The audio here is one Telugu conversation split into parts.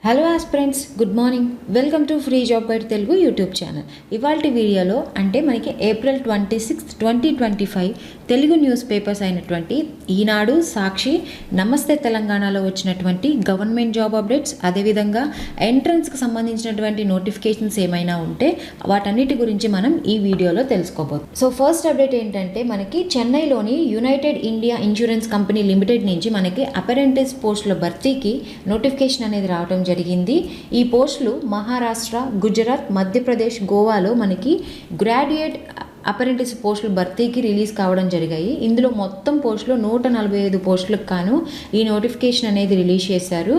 Hello aspirants, good morning. Welcome to free job guide Telugu YouTube channel. ఇవాల్టి వీడియోలో అంటే మనకి April 26, 2025 తెలుగు న్యూస్ పేపర్స్ అయినటువంటి ఈనాడు, సాక్షి, నమస్తే తెలంగాణలో వచ్చినటువంటి గవర్నమెంట్ జాబ్ అప్డేట్స్, అదేవిధంగా ఎంట్రన్స్కి సంబంధించినటువంటి నోటిఫికేషన్స్ ఏమైనా ఉంటే వాటన్నిటి గురించి మనం ఈ వీడియోలో తెలుసుకోబోతున్నాం. సో ఫస్ట్ అప్డేట్ ఏంటంటే మనకి చెన్నైలోని United India insurance company limited నుంచి మనకి అపెరెంటిస్ పోస్టుల భర్తీకి నోటిఫికేషన్ అనేది రావడం జరిగింది. ఈ పోస్టులు మహారాష్ట్ర, గుజరాత్, మధ్యప్రదేశ్, గోవాలో మనకి గ్రాడ్యుయేట్ అపెరెంటిస్ పోస్టులు భర్తీకి రిలీజ్ కావడం జరిగాయి. ఇందులో మొత్తం పోస్టులు 145 పోస్టులకు గాను ఈ నోటిఫికేషన్ అనేది రిలీజ్ చేశారు.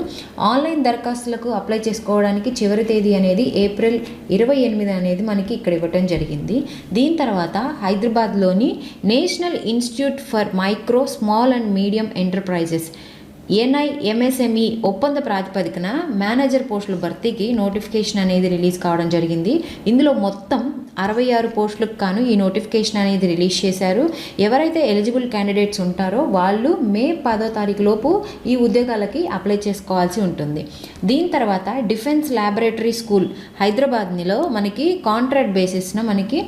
ఆన్లైన్ దరఖాస్తులకు అప్లై చేసుకోవడానికి చివరి తేదీ అనేది April 28 అనేది మనకి ఇక్కడ ఇవ్వడం జరిగింది. దీని తర్వాత హైదరాబాద్లోని national institute for micro, small and medium enterprises NIMSME ఒప్పంద ప్రాతిపదికన మేనేజర్ పోస్టుల భర్తీకి నోటిఫికేషన్ అనేది రిలీజ్ కావడం జరిగింది. ఇందులో మొత్తం 66 పోస్టులకు గాను ఈ నోటిఫికేషన్ అనేది రిలీజ్ చేశారు. ఎవరైతే ఎలిజిబుల్ క్యాండిడేట్స్ ఉంటారో వాళ్ళు May 10 లోపు ఈ ఉద్యోగాలకి అప్లై చేసుకోవాల్సి ఉంటుంది. దీని తర్వాత డిఫెన్స్ ల్యాబొరేటరీ స్కూల్ హైదరాబాద్లో మనకి కాంట్రాక్ట్ బేసిస్న మనకి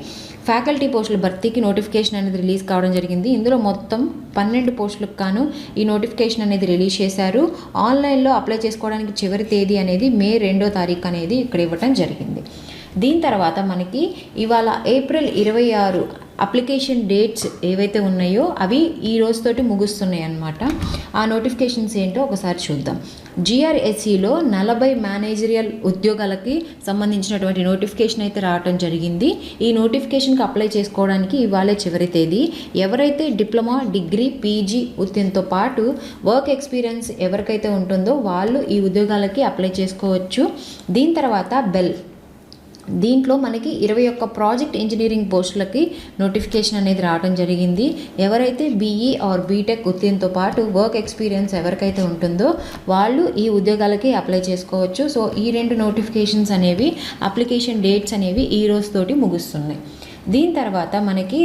ఫ్యాకల్టీ పోస్టుల భర్తీకి నోటిఫికేషన్ అనేది రిలీజ్ కావడం జరిగింది. ఇందులో మొత్తం 12 పోస్టులకు గాను ఈ నోటిఫికేషన్ అనేది రిలీజ్ చేశారు. ఆన్లైన్లో అప్లై చేసుకోవడానికి చివరి తేదీ అనేది May 2 అనేది ఇక్కడ ఇవ్వటం జరిగింది. దీని తర్వాత మనకి ఇవాళ April 26 అప్లికేషన్ డేట్స్ ఏవైతే ఉన్నాయో అవి ఈ రోజుతోటి ముగుస్తున్నాయి అన్నమాట. ఆ నోటిఫికేషన్స్ ఏంటో ఒకసారి చూద్దాం. GRSEలో 40 మేనేజరియల్ ఉద్యోగాలకి సంబంధించినటువంటి నోటిఫికేషన్ అయితే రావడం జరిగింది. ఈ నోటిఫికేషన్కి అప్లై చేసుకోవడానికి ఇవాళ చివరి తేదీ. ఎవరైతే డిప్లొమా, డిగ్రీ, PG ఉత్తీర్ణతో పాటు వర్క్ ఎక్స్పీరియన్స్ ఎవరికైతే ఉంటుందో వాళ్ళు ఈ ఉద్యోగాలకి అప్లై చేసుకోవచ్చు. దీని తర్వాత దీంట్లో మనకి 21 ప్రాజెక్ట్ ఇంజనీరింగ్ పోస్టులకి నోటిఫికేషన్ అనేది రావడం జరిగింది. ఎవరైతే BE ఆర్ బీటెక్ ఉత్తీర్ణతో పాటు వర్క్ ఎక్స్పీరియన్స్ ఎవరికైతే ఉంటుందో వాళ్ళు ఈ ఉద్యోగాలకి అప్లై చేసుకోవచ్చు. సో ఈ 2 నోటిఫికేషన్స్ అనేవి అప్లికేషన్ డేట్స్ అనేవి ఈ రోజుతోటి ముగుస్తున్నాయి. దీని తర్వాత మనకి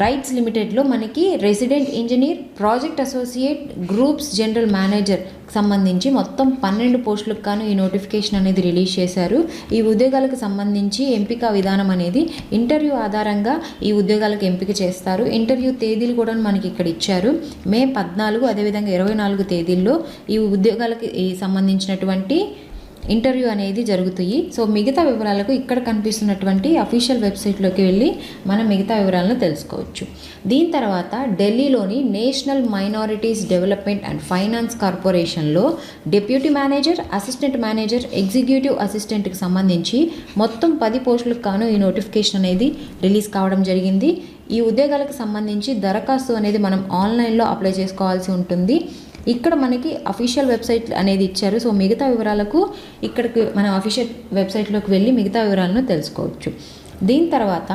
రైట్స్ లిమిటెడ్లో మనకి resident engineer, project associate, groups general manager సంబంధించి మొత్తం 12 పోస్టులకు గాను ఈ నోటిఫికేషన్ అనేది రిలీజ్ చేశారు. ఈ ఉద్యోగాలకు సంబంధించి ఎంపిక విధానం అనేది ఇంటర్వ్యూ ఆధారంగా ఈ ఉద్యోగాలకు ఎంపిక చేస్తారు. ఇంటర్వ్యూ తేదీలు కూడా మనకి ఇక్కడ ఇచ్చారు. May 14 అదేవిధంగా 24 తేదీల్లో ఈ ఉద్యోగాలకి సంబంధించినటువంటి ఇంటర్వ్యూ అనేది జరుగుతాయి. సో మిగతా వివరాలకు ఇక్కడ కనిపిస్తున్నటువంటి అఫీషియల్ వెబ్సైట్లోకి వెళ్ళి మనం మిగతా వివరాలను తెలుసుకోవచ్చు. దీని తర్వాత ఢిల్లీలోని national minorities development and finance కార్పొరేషన్లో deputy manager, assistant manager, executive అసిస్టెంట్కి సంబంధించి మొత్తం 10 పోస్టులకు గాను ఈ నోటిఫికేషన్ అనేది రిలీజ్ కావడం జరిగింది. ఈ ఉద్యోగాలకు సంబంధించి దరఖాస్తు అనేది మనం ఆన్లైన్లో అప్లై చేసుకోవాల్సి ఉంటుంది. ఇక్కడ మనకి అఫీషియల్ వెబ్సైట్ అనేది ఇచ్చారు. సో మిగతా వివరాలకు ఇక్కడికి మనం అఫీషియల్ వెబ్సైట్లోకి వెళ్ళి మిగతా వివరాలను తెలుసుకోవచ్చు. దీని తర్వాత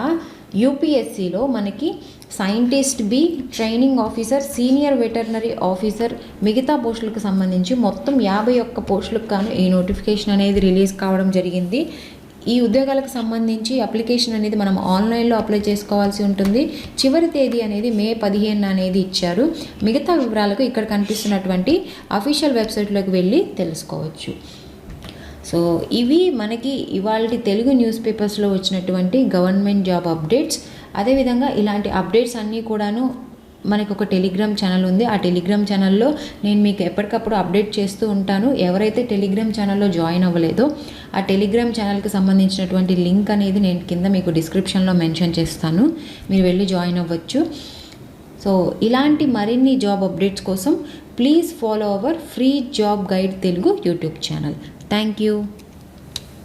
UPSCలో మనకి scientist B, training officer, senior veterinary officer మిగతా పోస్టులకు సంబంధించి మొత్తం 51 పోస్టులకు గాను ఈ నోటిఫికేషన్ అనేది రిలీజ్ కావడం జరిగింది. ఈ ఉద్యోగాలకు సంబంధించి అప్లికేషన్ అనేది మనం ఆన్లైన్లో అప్లై చేసుకోవాల్సి ఉంటుంది. చివరి తేదీ అనేది May 15 అనేది ఇచ్చారు. మిగతా వివరాలకు ఇక్కడ కనిపిస్తున్నటువంటి అఫీషియల్ వెబ్సైట్లోకి వెళ్ళి తెలుసుకోవచ్చు. సో ఇవి మనకి ఇవాళ తెలుగు న్యూస్ పేపర్స్లో వచ్చినటువంటి గవర్నమెంట్ జాబ్ అప్డేట్స్. అదేవిధంగా ఇలాంటి అప్డేట్స్ అన్నీ కూడాను మనకు ఒక టెలిగ్రామ్ ఛానల్ ఉంది. ఆ టెలిగ్రామ్ ఛానల్లో నేను మీకు ఎప్పటికప్పుడు అప్డేట్ చేస్తూ ఉంటాను. ఎవరైతే టెలిగ్రామ్ ఛానల్లో జాయిన్ అవ్వలేదో ఆ టెలిగ్రామ్ ఛానల్కి సంబంధించినటువంటి లింక్ అనేది నేను కింద మీకు డిస్క్రిప్షన్లో మెన్షన్ చేస్తాను. మీరు వెళ్ళి జాయిన్ అవ్వచ్చు. సో ఇలాంటి మరిన్ని జాబ్ అప్డేట్స్ కోసం please follow our free job guide Telugu YouTube channel. Thank you.